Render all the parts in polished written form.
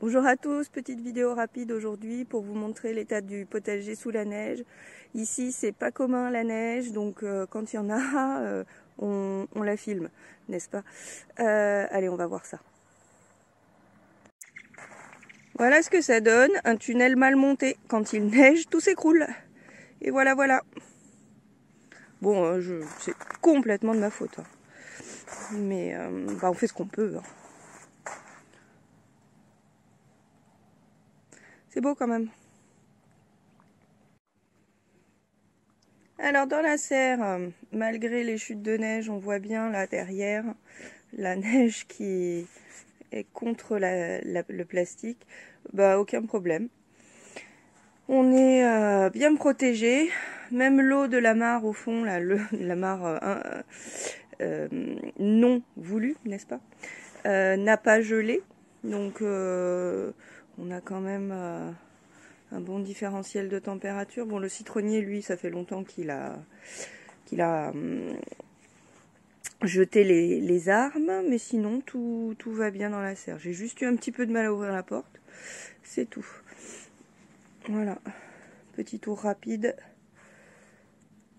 Bonjour à tous, petite vidéo rapide aujourd'hui pour vous montrer l'état du potager sous la neige. Ici c'est pas commun la neige, donc quand il y en a, on la filme, n'est-ce pas? Allez, on va voir ça. Voilà ce que ça donne, un tunnel mal monté. Quand il neige, tout s'écroule. Et voilà, voilà. Bon, c'est complètement de ma faute. Hein. Mais on fait ce qu'on peut. Hein. C'est beau quand même. Alors dans la serre, malgré les chutes de neige, on voit bien là derrière la neige qui est contre le plastique. Bah aucun problème. On est bien protégé. Même l'eau de la mare au fond, là, la mare non voulue, n'est-ce pas, n'a pas gelé. Donc on a quand même un bon différentiel de température. Bon, le citronnier, lui, ça fait longtemps qu'il a jeté les armes, mais sinon tout va bien dans la serre. J'ai juste eu un petit peu de mal à ouvrir la porte, c'est tout. Voilà, petit tour rapide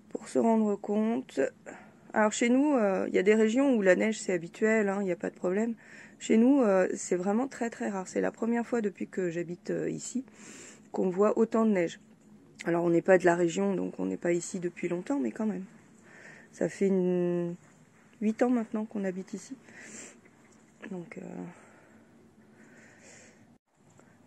pour se rendre compte. Alors chez nous, il y a des régions où la neige c'est habituel, hein, il n'y a pas de problème. Chez nous, c'est vraiment très très rare. C'est la première fois depuis que j'habite ici qu'on voit autant de neige. Alors on n'est pas de la région, donc on n'est pas ici depuis longtemps, mais quand même. Ça fait 8 ans maintenant qu'on habite ici. Donc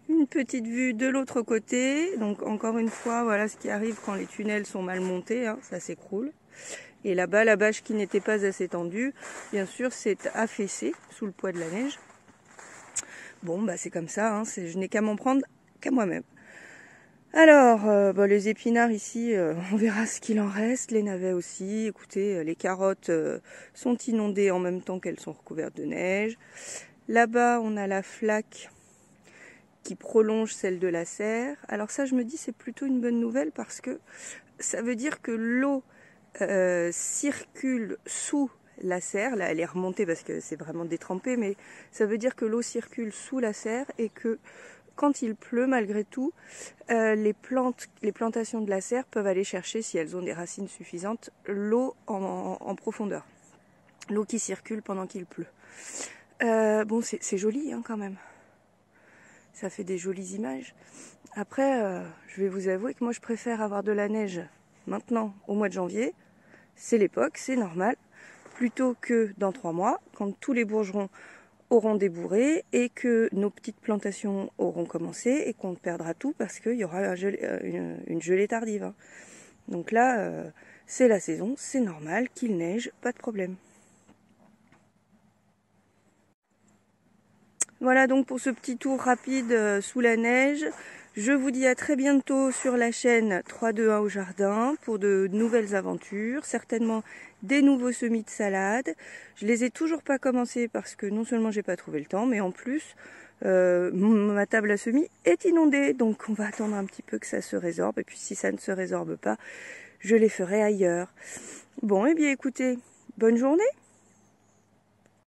une petite vue de l'autre côté. Donc encore une fois, voilà ce qui arrive quand les tunnels sont mal montés, hein, ça s'écroule. Et là-bas, la bâche qui n'était pas assez tendue, bien sûr, s'est affaissée sous le poids de la neige. Bon, bah c'est comme ça, hein, je n'ai qu'à m'en prendre qu'à moi-même. Alors, les épinards ici, on verra ce qu'il en reste, les navets aussi. Écoutez, les carottes sont inondées en même temps qu'elles sont recouvertes de neige. Là-bas, on a la flaque qui prolonge celle de la serre. Alors ça, je me dis, c'est plutôt une bonne nouvelle parce que ça veut dire que l'eau circule sous la serre. Là, elle est remontée parce que c'est vraiment détrempé, mais ça veut dire que l'eau circule sous la serre et que quand il pleut, malgré tout, les plantations de la serre peuvent aller chercher, si elles ont des racines suffisantes, l'eau en profondeur. L'eau qui circule pendant qu'il pleut. Bon, c'est joli hein, quand même. Ça fait des jolies images. Après, je vais vous avouer que moi, je préfère avoir de la neige maintenant, au mois de janvier. C'est l'époque, c'est normal. Plutôt que dans 3 mois, quand tous les bourgerons auront débourré et que nos petites plantations auront commencé et qu'on perdra tout parce qu'il y aura une gelée tardive. Hein. Donc là, c'est la saison, c'est normal qu'il neige, pas de problème. Voilà donc pour ce petit tour rapide sous la neige. Je vous dis à très bientôt sur la chaîne 3-2-1 au jardin pour de nouvelles aventures, certainement des nouveaux semis de salade. Je les ai toujours pas commencés parce que non seulement j'ai pas trouvé le temps, mais en plus ma table à semis est inondée, donc on va attendre un petit peu que ça se résorbe. Et puis si ça ne se résorbe pas, je les ferai ailleurs. Bon, et bien écoutez, bonne journée.